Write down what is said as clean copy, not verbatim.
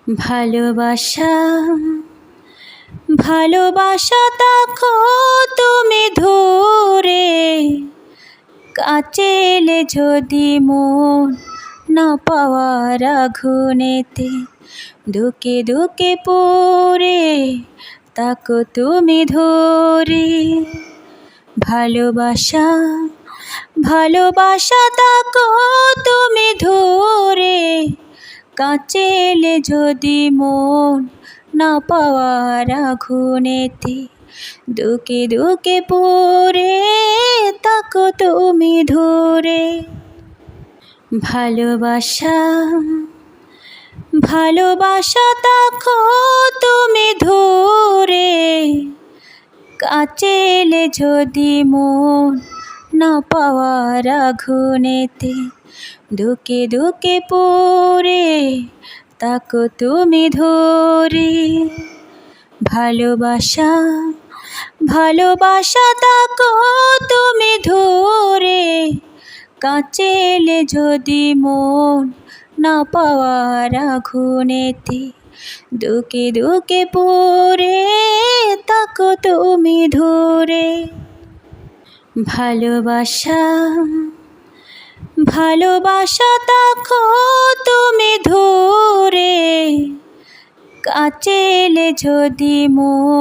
ভালোবাসা ভালোবাসা তাকো তুমি ধরে, কাছে এলে যদি মন না পাওয়ার আগুনেতে দুকে দুকে পড়ে তাকো তুমি ধরে। ভালোবাসা ভালোবাসা তাকো তুমি ধরে, কাছে এলে যদি মন না পাওয়ার আগুনেতে দুকে দুকে পড়ে তাকো তুমি ধরে। ভালোবাসা ভালোবাসা তাকো তুমি ধরে, কাছে এলে যদি মন না পাওয়ার আগুনেতে দুকে দুকে পড়ে তাকো তুমি ধরে। ভালোবাসা ভালোবাসা তাকো তুমি ধরে, কাছে এলে যদি মন না পাওয়ার আগুনেতে দুকে দুকে পড়ে তাকো তুমি ধরে। ভালোবাসা ভালোবাসা তাকো তুমি ধরে, কাছে এলে যদি মন